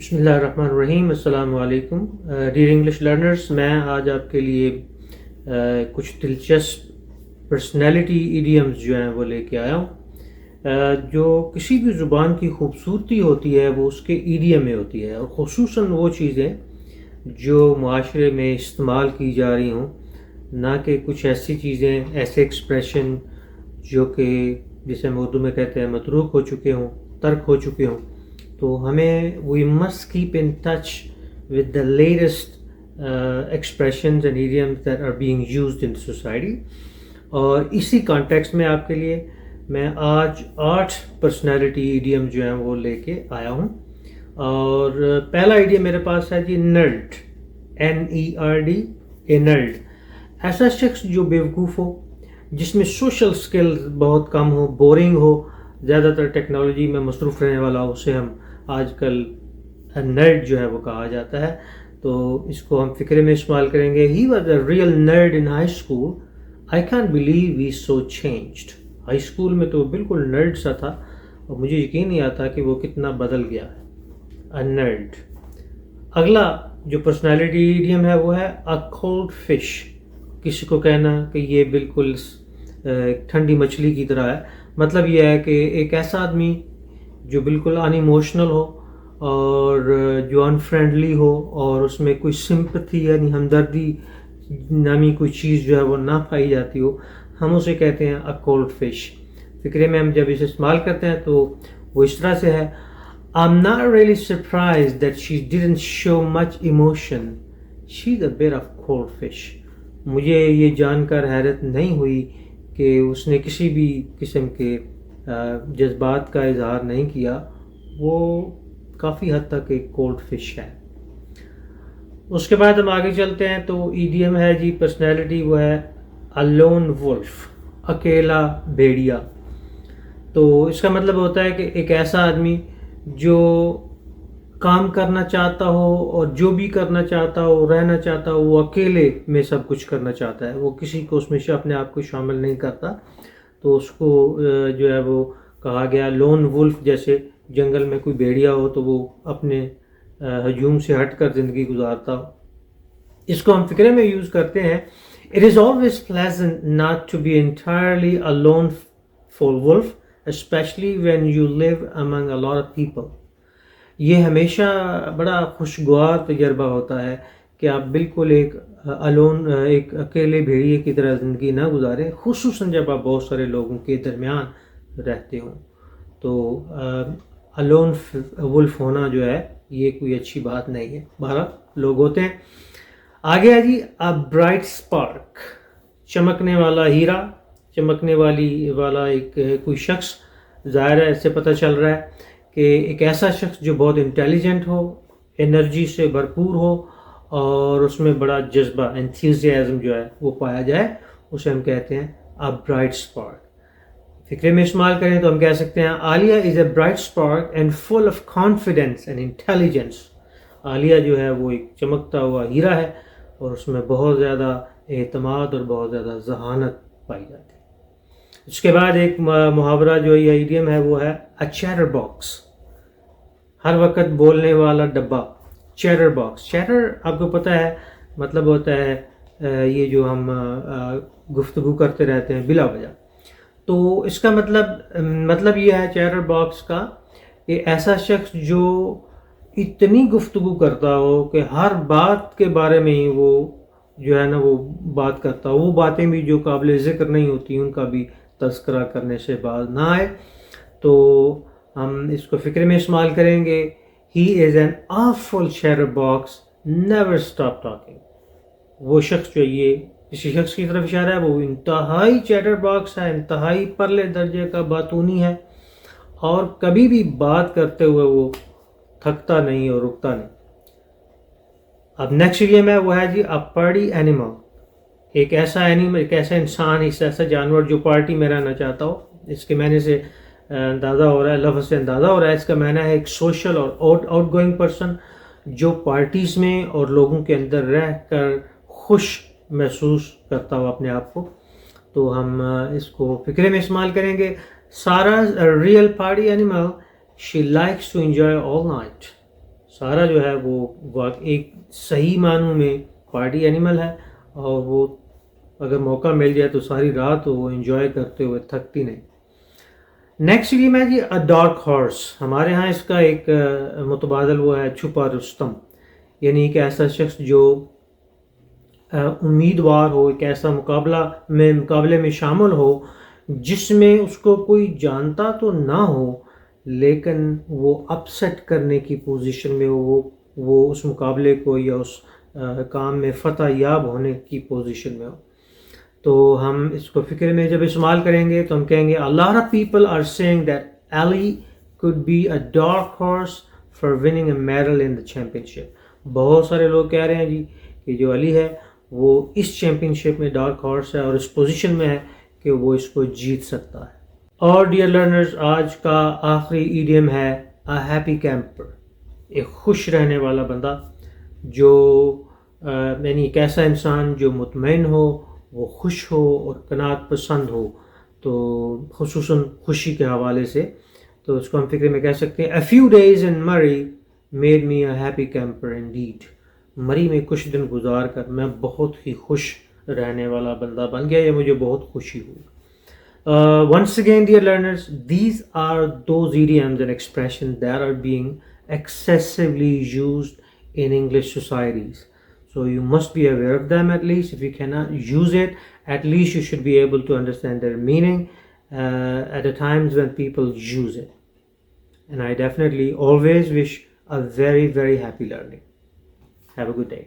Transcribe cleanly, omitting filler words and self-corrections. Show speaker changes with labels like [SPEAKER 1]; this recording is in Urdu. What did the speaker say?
[SPEAKER 1] بسم اللہ الرحمن الرحیم. السلام علیکم ڈیئر انگلش لرنرز. میں آج آپ کے لیے کچھ دلچسپ پرسنالٹی ایڈیمز جو ہیں وہ لے کے آیا ہوں. جو کسی بھی زبان کی خوبصورتی ہوتی ہے وہ اس کے ایڈیم میں ہوتی ہے، اور خصوصاً وہ چیزیں جو معاشرے میں استعمال کی جا رہی ہوں، نہ کہ کچھ ایسی چیزیں، ایسے ایکسپریشن جو کہ جسے ہم اردو میں کہتے ہیں متروک ہو چکے ہوں، ترک ہو چکے ہوں. تو ہمیں we must keep in touch with the latest expressions and idioms that are being used in society. اور اسی کانٹیکسٹ میں آپ کے لیے میں آج 8 پرسنالٹی ایڈیم جو ہیں وہ لے کے آیا ہوں. اور پہلا ایڈیم میرے پاس ہے جی نرڈ، NERD، اے نرڈ. ایسا شخص جو بیوقوف ہو، جس میں سوشل سکلز بہت کم ہو، بورنگ ہو، زیادہ تر ٹیکنالوجی میں مصروف رہنے والا ہو، اسے ہم آج کل نرڈ جو ہے وہ کہا جاتا ہے. تو اس کو ہم فکرے میں استعمال کریں گے. He was a real nerd in high school. I can't believe he so changed. High school میں تو وہ بالکل نرڈ سا تھا، اور مجھے یقین نہیں آتا کہ وہ کتنا بدل گیا ہے. اے نرڈ. اگلا جو پرسنالٹی ایڈیم ہے وہ ہے اے کولڈ فش. کسی کو کہنا کہ یہ بالکل ٹھنڈی مچھلی کی طرح ہے، مطلب یہ ہے کہ ایک ایسا آدمی جو بالکل ان ایموشنل ہو، اور جو ان فرینڈلی ہو، اور اس میں کوئی سمپتھی یعنی ہمدردی نامی کوئی چیز جو ہے وہ نہ پائی جاتی ہو، ہم اسے کہتے ہیں اے کولڈ فش. فکرے میں ہم جب اسے استعمال کرتے ہیں تو وہ اس طرح سے ہے: I'm not really surprised that she didn't show much emotion. She's a bit of cold fish. مجھے یہ جان کر حیرت نہیں ہوئی کہ اس نے کسی بھی قسم کے جذبات کا اظہار نہیں کیا. وہ کافی حد تک ایک کولڈ فش ہے. اس کے بعد ہم آگے چلتے ہیں تو ایڈیم ہے جی پرسنالٹی، وہ ہے اے لون ولف، اکیلا بھیڑیا. تو اس کا مطلب ہوتا ہے کہ ایک ایسا آدمی جو کام کرنا چاہتا ہو، اور جو بھی کرنا چاہتا ہو، رہنا چاہتا ہو، وہ اکیلے میں سب کچھ کرنا چاہتا ہے. وہ کسی کو اس میں اپنے آپ کو شامل نہیں کرتا. تو اس کو جو ہے وہ کہا گیا لون ولف. جیسے جنگل میں کوئی بھیڑیا ہو تو وہ اپنے ہجوم سے ہٹ کر زندگی گزارتا ہو. اس کو ہم فکرے میں یوز کرتے ہیں: It is always pleasant not to be entirely a lone wolf, especially when you live among a lot of people. یہ ہمیشہ بڑا خوشگوار تجربہ ہوتا ہے کہ آپ بالکل ایک اکیلے بھیڑیے کی طرح زندگی نہ گزاریں، خصوصاً جب آپ بہت سارے لوگوں کے درمیان رہتے ہوں. تو الون ولف ہونا جو ہے یہ کوئی اچھی بات نہیں ہے. 12 لوگ ہوتے ہیں. آگے ہے جی اے برائٹ اسپارک، چمکنے والا ہیرا، چمکنے والا ایک کوئی شخص. ظاہر ہے اس سے پتہ چل رہا ہے کہ ایک ایسا شخص جو بہت انٹیلیجنٹ ہو، انرجی سے بھرپور ہو، اور اس میں بڑا جذبہ، انتھوزیازم جو ہے وہ پایا جائے، اسے ہم کہتے ہیں اے برائٹ اسپارک. فکرے میں استعمال کریں تو ہم کہہ سکتے ہیں Alia is a bright spark and full of confidence and intelligence. Alia جو ہے وہ ایک چمکتا ہوا ہیرا ہے، اور اس میں بہت زیادہ اعتماد اور بہت زیادہ ذہانت پائی جاتی ہے. اس کے بعد ایک محاورہ جو یہ ایڈیم ہے وہ ہے اے چیٹر باکس، ہر وقت بولنے والا ڈبہ. چیٹر باکس، چیٹر آپ کو پتہ ہے مطلب ہوتا ہے یہ جو ہم گفتگو کرتے رہتے ہیں بلا وجہ. تو اس کا مطلب یہ ہے چیٹر باکس کا کہ ایسا شخص جو اتنی گفتگو کرتا ہو کہ ہر بات کے بارے میں ہی وہ جو ہے نا وہ بات کرتا ہو. وہ باتیں بھی جو قابل ذکر نہیں ہوتی ان کا بھی تذکرہ کرنے سے باز نہ آئے. تو ہم اس کو فکر میں استعمال کریں گے: He is an awful chatterbox, never stop talking. وہ شخص جو یہ کسی شخص کی طرف اشارہ ہے وہ انتہائی چیٹر باکس ہے، انتہائی پرلے درجے کا باتونی ہے، اور کبھی بھی بات کرتے ہوئے وہ تھکتا نہیں اور رکتا نہیں. اب نیکسٹ ایڈیم ہے وہ ہے جی اے پارٹی اینیمل. ایک ایسا انسان، ایسا جانور جو پارٹی میں رہنا چاہتا ہو. اس کے معنی سے اندازہ ہو رہا ہے، لفظ سے اندازہ ہو رہا ہے، اس کا معنی ہے ایک سوشل اور آؤٹ گوئنگ پرسن جو پارٹیز میں اور لوگوں کے اندر رہ کر خوش محسوس کرتا ہو اپنے آپ کو. تو ہم اس کو فکرے میں استعمال کریں گے: Sarah's a real party animal. She likes to enjoy all night. سارا جو ہے وہ ایک صحیح معنوں میں پارٹی اینیمل ہے، اور وہ اگر موقع مل جائے تو ساری رات وہ انجوائے کرتے ہوئے تھکتی نہیں. نیکسٹ ایڈیم ہے جی اے ڈارک ہارس. ہمارے ہاں اس کا ایک متبادل وہ ہے چھپا رستم، یعنی ایک ایسا شخص جو امیدوار ہو، ایک ایسا مقابلے میں شامل ہو جس میں اس کو کوئی جانتا تو نہ ہو، لیکن وہ اپسیٹ کرنے کی پوزیشن میں ہو، وہ اس مقابلے کو یا اس کام میں فتح یاب ہونے کی پوزیشن میں ہو. تو ہم اس کو فکر میں جب استعمال کریں گے تو ہم کہیں گے a lot of people are saying that Ali could be a dark horse for winning a medal in the championship. بہت سارے لوگ کہہ رہے ہیں جی کہ جو علی ہے وہ اس چیمپئن شپ میں ڈارک ہارس ہے اور اس پوزیشن میں ہے کہ وہ اس کو جیت سکتا ہے. اور ڈیئر لرنرز، آج کا آخری ایڈیم ہے a happy camper. ایک خوش رہنے والا بندہ، جو یعنی ایک ایسا انسان جو مطمئن ہو، وہ خوش ہو اور قناعت پسند ہو. تو خصوصاً خوشی کے حوالے سے تو اس کو ہم فکر میں کہہ سکتے ہیں a few days in Murray made me a happy camper indeed. مری میں کچھ دن گزار کر میں بہت ہی خوش رہنے والا بندہ بن گیا، یا مجھے بہت خوشی ہوئی. Once again, dear learners, these are those idioms and expressions that are being excessively used in English societies. So you must be aware of them at least. If you cannot use it, at least you should be able to understand their meaning at the times when people use it. And I definitely always wish a very, very happy learning. Have a good day.